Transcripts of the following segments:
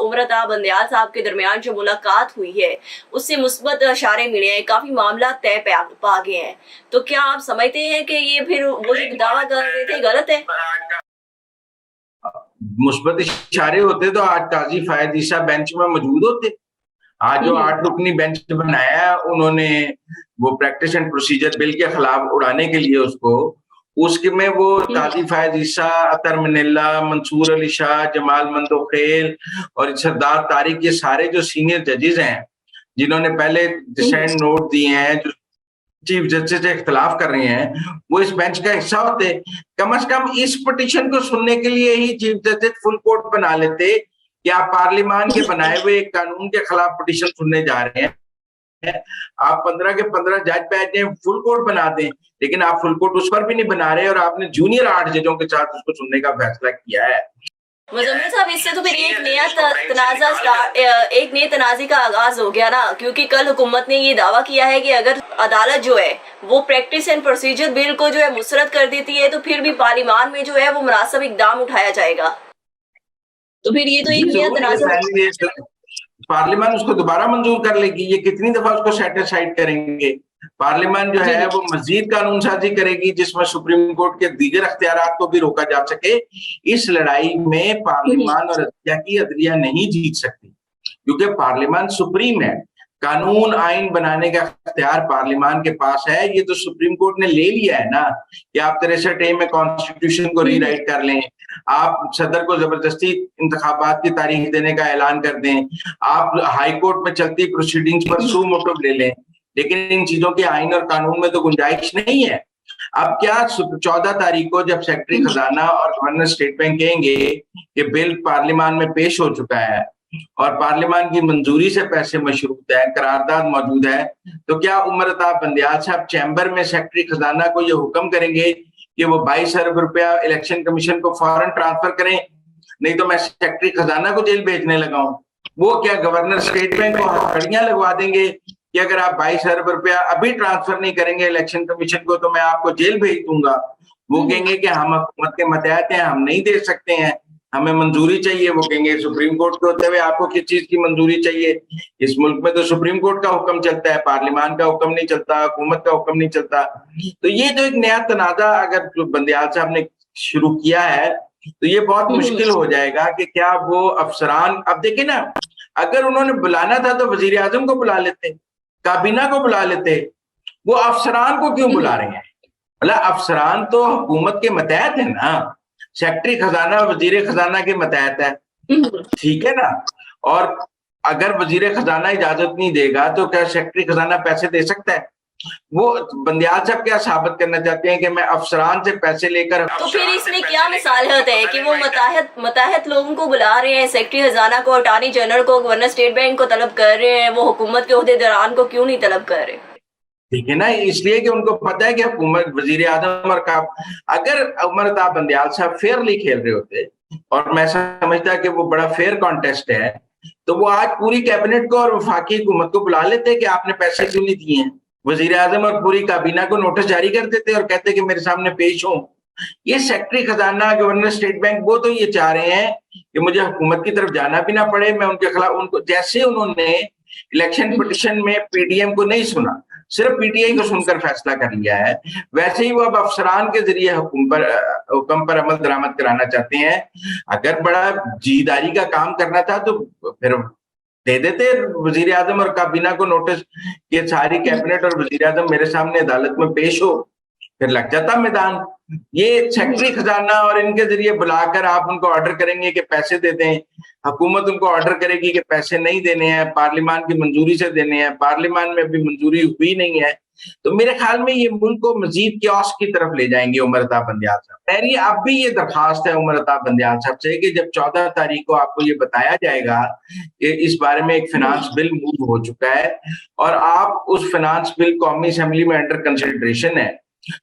उमर अता बंदयाल साहब के दरमियान जो मुलाकात हुई है उससे मुस्बत इशारे मिले हैं, काफी मामला तय पा गए हैं। तो क्या आप समझते हैं कि ये फिर वो जो दावा कर रहे थे गलत है? मुस्बत इशारे होते तो आज काजी फायद ईसा बेंच में मौजूद होते। आज जो 8 रुकनी बेंच बनाया है उन्होंने वो प्रैक्टिस एंड प्रोसीजर बिल के खिलाफ उड़ाने के लिए उसके में वो काजी फायद ईसा, अतर मनिल्ला, मंसूर अली शाह, जमाल मंदोखेल और सरदार तारिक, ये सारे जो सीनियर जजेस हैं जिन्होंने पहले डिसेंट नोट दिए हैं, जो चीफ जस्टिस से इख्तलाफ कर रहे हैं, वो इस बेंच का हिस्सा होते। कम से कम इस पिटीशन को सुनने के लिए ही चीफ जस्टिस फुल कोर्ट बना लेते कि आप पार्लियामान के बनाए हुए एक कानून के खिलाफ पिटीशन सुनने जा रहे हैं, आप 15 के 15 जज बैठ जाए, फुल कोर्ट बना दें। लेकिन आप फुल कोर्ट उस पर भी नहीं बना रहे और आपने जूनियर 8 जजों के साथ उसको सुनने का फैसला किया है। मुजम्मिल साहब, इससे तो फिर एक नए तनाज़े का आगाज हो गया ना, क्योंकि कल हुकूमत ने ये दावा किया है कि अगर अदालत जो है वो प्रैक्टिस एंड प्रोसीजर बिल को जो है मुस्तरद कर देती है तो फिर भी पार्लियामान में जो है वो मुनासिब इक़दाम उठाया जाएगा। तो फिर ये तो एक नया तनाज़ा, पार्लियामान उसको दोबारा मंजूर कर लेगी। ये कितनी दफा उसको सेटिसाइड करेंगे? पार्लियामान जो है वो मजीद कानून साजी करेगी जिसमें सुप्रीम कोर्ट के दीगर अख्तियारात को भी रोका जा सके। इस लड़ाई में पार्लियामान और अदलिया नहीं जीत सकती, क्योंकि पार्लियामान सुप्रीम है। कानून आइन बनाने का अख्तियार पार्लियामान के पास है। ये तो सुप्रीम कोर्ट ने ले लिया है ना कि आप 63A में कॉन्स्टिट्यूशन को रीराइट कर लें, आप सदर को जबरदस्ती इंतखाबात की तारीख देने का ऐलान कर दें, आप हाई कोर्ट में चलती प्रोसीडिंग्स पर सू मोटो ले लें, लेकिन इन चीजों के आइन और कानून में तो गुंजाइश नहीं है। अब क्या 14 तारीख को जब सेक्रेटरी खजाना और गवर्नर स्टेट बैंक कहेंगे कि बिल पार्लियामान में पेश हो चुका है और पार्लियामान की मंजूरी से पैसे मशरूत है, करारदाद मौजूद है, तो क्या उमर अता बंदयाल साहब चैम्बर में सेक्रेटरी खजाना को ये हुक्म करेंगे कि वो 22 अरब रुपया इलेक्शन कमीशन को फौरन ट्रांसफर करें, नहीं तो मैं सेक्रेटरी खजाना को जेल भेजने लगा हूं? वो क्या गवर्नर स्टेट बैंक को हथकड़ियां लगवा देंगे कि अगर आप 22 अरब रुपया अभी ट्रांसफर नहीं करेंगे इलेक्शन कमीशन को तो मैं आपको जेल भेज दूंगा? वो कहेंगे कि हम हुकूमत के मतहत हैं, हम नहीं दे सकते हैं, हमें मंजूरी चाहिए। वो कहेंगे सुप्रीम कोर्ट के होते हुए आपको किस चीज की मंजूरी चाहिए? इस मुल्क में तो सुप्रीम कोर्ट का हुक्म चलता है, पार्लियामान का हुक्म नहीं चलता, हुकूमत का हुक्म नहीं चलता। तो ये जो एक नया तनाजा अगर बंदयाल साहब ने शुरू किया है तो ये बहुत मुश्किल हो जाएगा कि क्या वो अफसरान, अब देखिए ना, अगर उन्होंने बुलाना था तो वजीर आजम को बुला लेते, काबीना को बुला लेते, वो अफसरान को क्यों बुला रहे हैं? मतलब अफसरान तो हुकूमत के मतहत है ना, सेक्रेटरी खजाना वजीर खजाना के मतहत है, ठीक है ना। और अगर वजीर खजाना इजाजत नहीं देगा तो क्या सेक्रेटरी खजाना पैसे दे सकता है? वो बंदयाल साहब क्या साबित करना चाहते हैं कि मैं अफसरान से पैसे लेकर, तो फिर इसमें क्या मिसालत है कि वो मतहत लोगों को बुला रहे हैं, सेक्रेटरी खजाना को, अटॉर्नी जनरल को, गवर्नर स्टेट बैंक को तलब कर रहे हैं, वो हुकूमत के ओहदेदारान को क्यों नहीं तलब कर रहे? ठीक है ना, इसलिए कि उनको पता है कि हुकूमत वजीर आजम और अगर उमर अता बंदयाल साहब फेयरली खेल रहे होते, और मैं समझता कि वो बड़ा फेयर कॉन्टेस्ट है, तो वो आज पूरी कैबिनेट को और वफाकी हुकूमत को बुला लेते कि आपने पैसे क्यों नहीं दिए हैं। वजीर आजम और पूरी काबीना को नोटिस जारी कर देते और कहते कि मेरे सामने पेश हो। ये सेक्रेटरी खजाना, गवर्नर स्टेट बैंक, वो तो ये चाह रहे हैं कि मुझे हुकूमत की तरफ जाना भी ना पड़े, मैं उनके खिलाफ, उनको जैसे उन्होंने इलेक्शन पिटीशन में पीडीएम को नहीं सुना, सिर्फ पीटीआई को सुनकर फैसला कर लिया है, वैसे ही वो अब अफसरान के जरिए हुक्म पर अमल दरामद कराना चाहते हैं। अगर बड़ा जीदारी का काम करना था तो फिर दे देते वजीर आजम और काबीना को नोटिस कि सारी कैबिनेट और वजीर आजम मेरे सामने अदालत में पेश हो, फिर लग जाता मैदान। ये सेक्रेटरी खजाना और इनके जरिए बुलाकर आप उनको ऑर्डर करेंगे कि पैसे दे दें, हुकूमत उनको ऑर्डर करेगी कि पैसे नहीं देने हैं, पार्लियामान की मंजूरी से देने हैं, पार्लियामान में भी मंजूरी हुई नहीं है, तो मेरे ख्याल में ये मुल्क को मजीद क्योस की तरफ ले जाएंगे उमर अता बंदयाल साहब। मेरी अब भी ये दरखास्त है उमर अता बंदयाल साहब से कि जब 14 तारीख को आपको ये बताया जाएगा कि इस बारे में एक फाइनेंस बिल मूव हो चुका है और आप उस फाइनेंस बिल कौमी असेंबली में अंडर कंसिडरेशन है,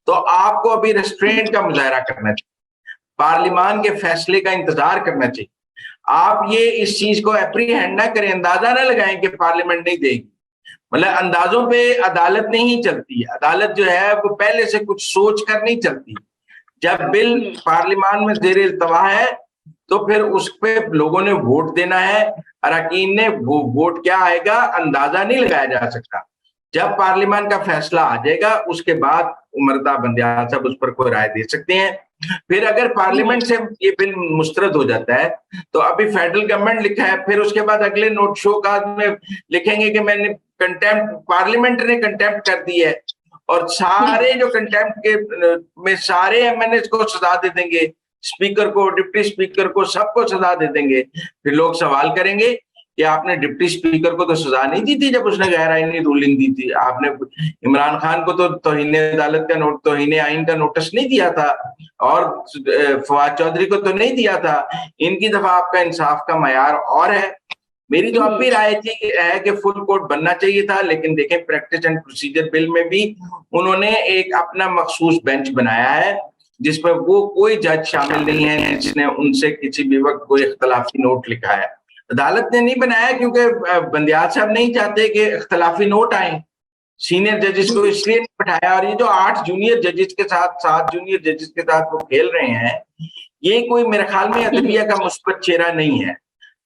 तो आपको अभी रेस्ट्रेंट का मुजाहरा करना चाहिए, पार्लियामान के फैसले का इंतजार करना चाहिए। आप ये इस चीज को एप्रीहेंड ना करें, अंदाजा ना लगाएं कि पार्लियामेंट नहीं देगी। मतलब अंदाजों पे अदालत नहीं चलती, अदालत जो है वो पहले से कुछ सोच कर नहीं चलती। जब बिल पार्लियामान में जेर इल्तवा है तो फिर उस पे लोगों ने वोट देना है। अरकान ने वो वोट क्या आएगा अंदाजा नहीं लगाया जा सकता। जब पार्लियामान का फैसला आ जाएगा उसके बाद उमरता बंदियाल साहब उस पर कोई राय दे सकते हैं। फिर अगर पार्लियामेंट से ये बिल मुस्तरद हो जाता है तो अभी फेडरल गवर्नमेंट लिखा है, फिर उसके बाद अगले नोट शो काज में लिखेंगे कि मैंने कंटेम्प्ट, पार्लियामेंट ने कंटेम्प्ट कर दी है, और सारे जो कंटेम्प्ट के में सारे एमएनए को सजा दे देंगे, स्पीकर को, डिप्टी स्पीकर को, सबको सजा दे देंगे। फिर लोग सवाल करेंगे कि आपने डिप्टी स्पीकर को तो सजा नहीं दी थी जब उसने गैर आईनी रूलिंग दी थी, आपने इमरान खान को तो तौहीन अदालत का नोट, तौहीन आइन का नोटिस नहीं दिया था, और फवाद चौधरी को तो नहीं दिया था। इनकी दफा आपका इंसाफ का मयार और है। मेरी तो अब भी राय थी है कि फुल कोर्ट बनना चाहिए था, लेकिन देखें प्रैक्टिस एंड प्रोसीजर बिल में भी उन्होंने एक अपना मखसूस बेंच बनाया है जिसमें वो कोई जज शामिल नहीं है जिसने उनसे किसी भी वक्त कोई इख्तलाफी नोट लिखा है। अदालत ने नहीं बनाया क्योंकि बंदियाल साहब नहीं चाहते कि इख्तलाफी नोट आए। सीनियर जजेस को इसलिए नहीं बैठाया, और ये जो 8 जूनियर जजेस के साथ, 7 जूनियर जजेस के साथ वो खेल रहे हैं, ये कोई मेरे ख्याल में अदलिया का मुस्बत चेहरा नहीं है।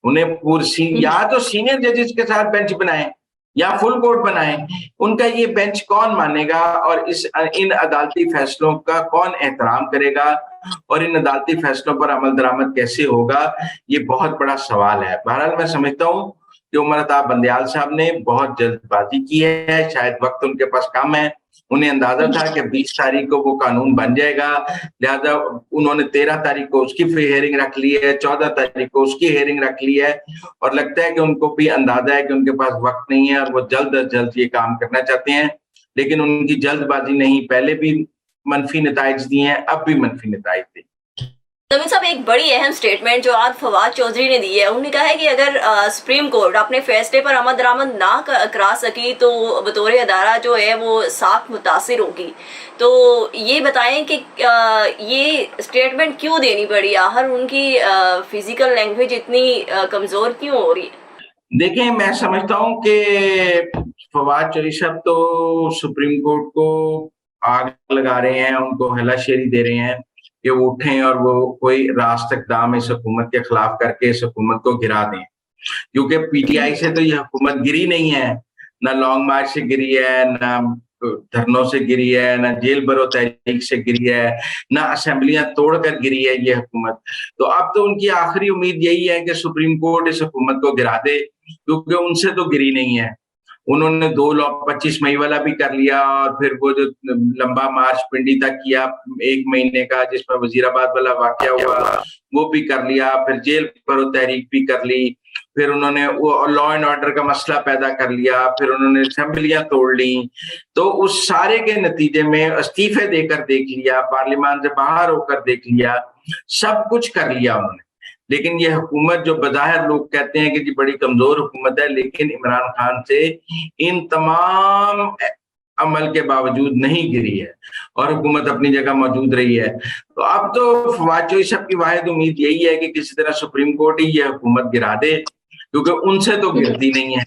उन्हें या तो सीनियर जजेस के साथ बेंच बनाए या फुल कोर्ट बनाए, उनका ये बेंच कौन मानेगा और इन अदालती फैसलों का कौन एहतराम करेगा और इन अदालती फैसलों पर अमल दरामद कैसे होगा, ये बहुत बड़ा सवाल है। बहरहाल मैं समझता हूँ कि उमर बंदियाल साहब ने बहुत जल्दबाजी की है, शायद वक्त उनके पास कम है। उन्हें अंदाजा था कि 20 तारीख को वो कानून बन जाएगा, लिहाजा उन्होंने 13 तारीख को उसकी हियरिंग रख ली है, 14 तारीख को उसकी हियरिंग रख ली है, और लगता है कि उनको भी अंदाजा है कि उनके पास वक्त नहीं है और वो जल्द अज जल्द ये काम करना चाहते हैं। लेकिन उनकी जल्दबाजी नहीं, पहले भी मनफी नताइज दिए हैं, अब भी मनफी नताइज दें। नवीन साहब, एक बड़ी अहम स्टेटमेंट जो आज फवाद चौधरी ने दी है, उन्होंने कहा है कि अगर सुप्रीम कोर्ट अपने फैसले पर अमल दरामद ना करा सकी तो बतौर अदारा जो है वो साख मुतासिर होगी। तो ये बताएं कि ये स्टेटमेंट क्यों देनी पड़ी, आखिर उनकी फिजिकल लैंग्वेज इतनी कमजोर क्यों हो रही है? देखें, मैं समझता हूँ कि फवाद चौधरी साहब तो सुप्रीम कोर्ट को आग लगा रहे हैं, उनको हलाशेरी दे रहे हैं कि वो उठें और वो कोई रास्त इक़दाम इस हुकूमत के खिलाफ करके इस हुकूमत को गिरा दें। क्योंकि पीटीआई से तो ये हुकूमत गिरी नहीं है, ना लॉन्ग मार्च से गिरी है, ना धरनों से गिरी है, ना जेल भरो तहरीक से गिरी है, ना असेंबलियां तोड़कर गिरी है ये हुकूमत। तो अब तो उनकी आखिरी उम्मीद यही है कि सुप्रीम कोर्ट इस हुकूमत को गिरा दे, क्योंकि उनसे तो गिरी नहीं है। उन्होंने 25 मई वाला भी कर लिया, और फिर वो जो लंबा मार्च पिंडी तक किया 1 महीने का, जिसमें वजीराबाद वाला वाकया हुआ, वो भी कर लिया, फिर जेल भरो तहरीक भी कर ली, फिर उन्होंने वो लॉ एंड ऑर्डर का मसला पैदा कर लिया, फिर उन्होंने असेंबलियां तोड़ ली। तो उस सारे के नतीजे में इस्तीफे देकर देख लिया, पार्लियामान से बाहर होकर देख लिया, सब कुछ कर लिया उन्होंने। लेकिन ये हुकूमत जो बज़ाहिर लोग कहते हैं कि जी बड़ी कमजोर हुकूमत है, लेकिन इमरान खान से इन तमाम अमल के बावजूद नहीं गिरी है और हुकूमत अपनी जगह मौजूद रही है। तो अब तो फवाद चौधरी साहब की वाहिद उम्मीद यही है कि किसी तरह सुप्रीम कोर्ट ही ये हुकूमत गिरा दे, क्योंकि उनसे तो गिरती नहीं है।